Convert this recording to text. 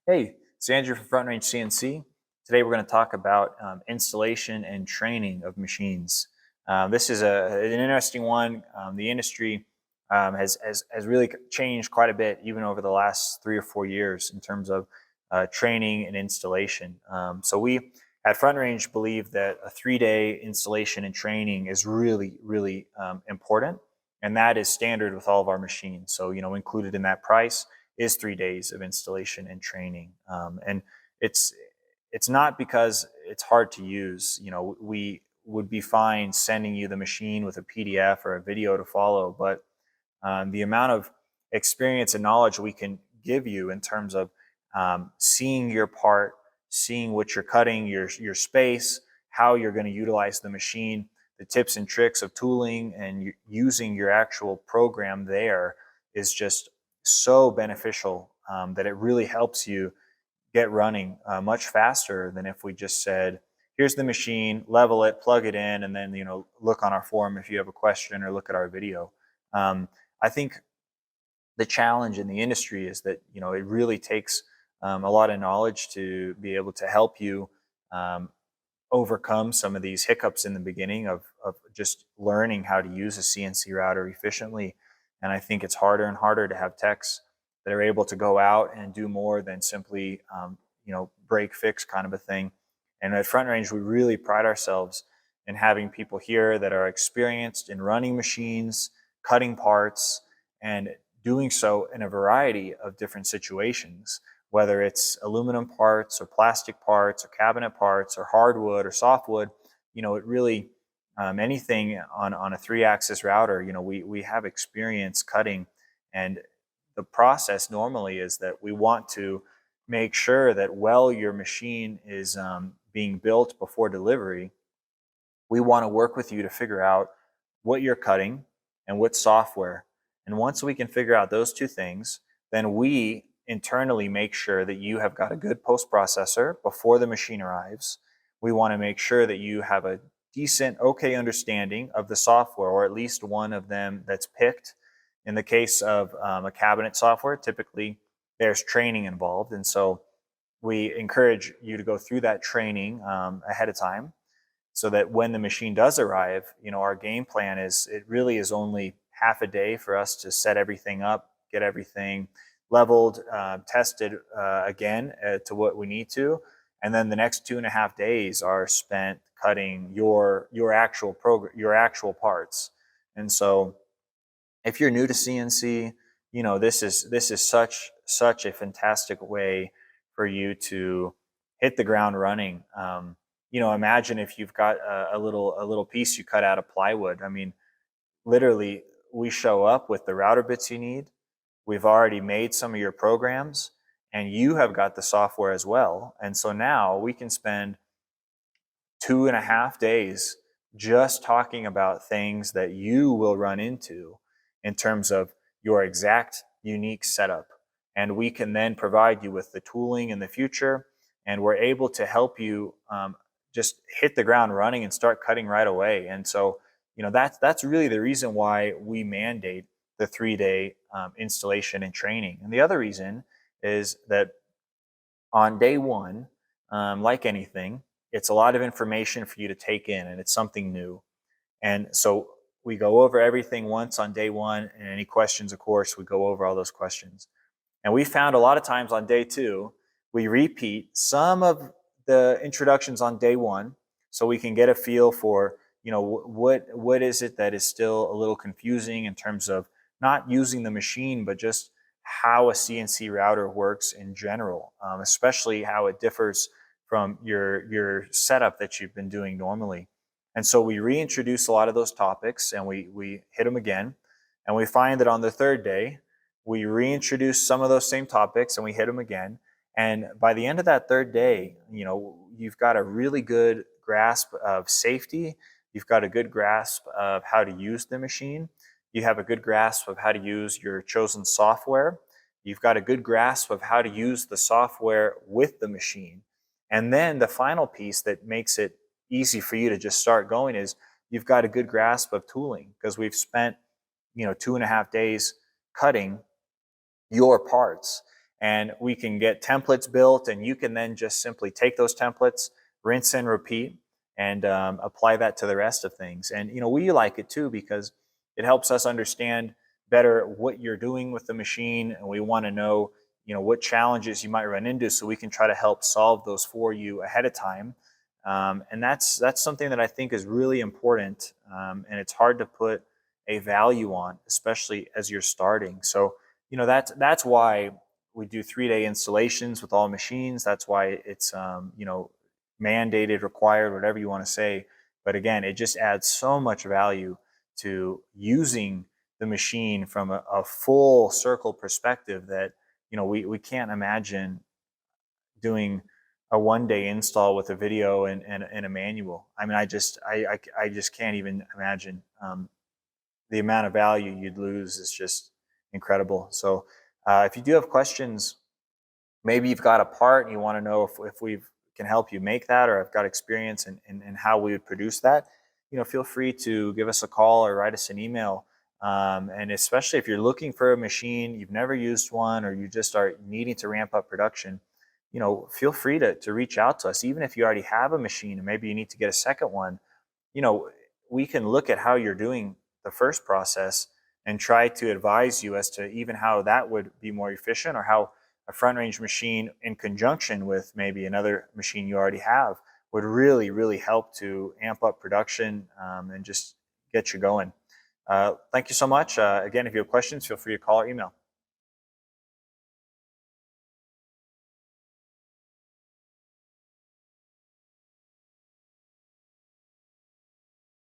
Hey, it's Andrew from Front Range CNC. Today we're going to talk about installation and training of machines. This is an interesting one. The industry has really changed quite a bit, even over the last 3 or 4 years, in terms of training and installation. So we at Front Range believe that a 3-day installation and training is really important, and that is standard with all of our machines. So included in that price is 3 days of installation and training. And it's it's not because it's hard to use. We would be fine sending you the machine with a PDF or a video to follow, but the amount of experience and knowledge we can give you in terms of seeing your part, seeing what you're cutting, your space, how you're going to utilize the machine, the tips and tricks of tooling, and using your actual program there is just so beneficial that it really helps you get running much faster than if we just said, here's the machine, level it, plug it in, and then look on our forum if you have a question or look at our video. I think the challenge in the industry is that it really takes a lot of knowledge to be able to help you um, overcome some of these hiccups in the beginning of just learning how to use a CNC router efficiently. And I think it's harder and harder to have techs that are able to go out and do more than simply, break fix kind of a thing. And at Front Range, we really pride ourselves in having people here that are experienced in running machines, cutting parts, and doing so in a variety of different situations, whether it's aluminum parts or plastic parts or cabinet parts or hardwood or softwood. It really, anything on a 3-axis router, we have experience cutting. And the process normally is that we want to make sure that while your machine is being built before delivery, we want to work with you to figure out what you're cutting and what software. And once we can figure out those two things, then we internally make sure that you have got a good post processor before the machine arrives. We want to make sure that you have a decent, okay understanding of the software, or at least one of them that's picked. In the case of a cabinet software, typically there's training involved. And so we encourage you to go through that training ahead of time, so that when the machine does arrive, our game plan is, it really is only half a day for us to set everything up, get everything leveled, tested again to what we need to, and then the next 2.5 days are spent cutting your actual program, your actual parts. And so, if you're new to CNC, this is such a fantastic way for you to hit the ground running. Imagine if you've got a little piece you cut out of plywood. I mean, literally, we show up with the router bits you need. We've already made some of your programs, and you have got the software as well. And so now we can spend 2.5 days just talking about things that you will run into in terms of your exact unique setup. And we can then provide you with the tooling in the future, and we're able to help you just hit the ground running and start cutting right away. And so, that's really the reason why we mandate the 3-day installation and training. And the other reason is that on day one, like anything, it's a lot of information for you to take in, and it's something new. And so we go over everything once on day one, and any questions, of course, we go over all those questions. And we found a lot of times on day two, we repeat some of the introductions on day one, so we can get a feel for, what is it that is still a little confusing in terms of not using the machine, but just how a CNC router works in general, especially how it differs from your setup that you've been doing normally. And so we reintroduce a lot of those topics, and we hit them again. And we find that on the third day, we reintroduce some of those same topics and we hit them again. And by the end of that third day, you've got a really good grasp of safety. You've got a good grasp of how to use the machine. You have a good grasp of how to use your chosen software. You've got a good grasp of how to use the software with the machine. And then the final piece that makes it easy for you to just start going is you've got a good grasp of tooling, because we've spent 2.5 days cutting your parts. and we can get templates built, and you can then just simply take those templates, rinse and repeat, and apply that to the rest of things. And we like it too because it helps us understand better what you're doing with the machine, and we want to know what challenges you might run into, so we can try to help solve those for you ahead of time. And that's something that I think is really important, and it's hard to put a value on, especially as you're starting. So that's why we do 3-day installations with all machines. That's why it's mandated, required, whatever you want to say. But again, it just adds so much value to using the machine from a full circle perspective that we can't imagine doing a 1-day install with a video and a manual. I mean, I just can't even imagine. The amount of value you'd lose is just incredible. So if you do have questions, maybe you've got a part and you want to know if we can help you make that, or I've got experience in how we would produce that, feel free to give us a call or write us an email. And especially if you're looking for a machine, you've never used one, or you just are needing to ramp up production, feel free to reach out to us. Even if you already have a machine and maybe you need to get a second one, we can look at how you're doing the first process and try to advise you as to even how that would be more efficient, or how a front range machine in conjunction with maybe another machine you already have would really, really help to amp up production, and just get you going. Thank you so much. Again, if you have questions, feel free to call or email.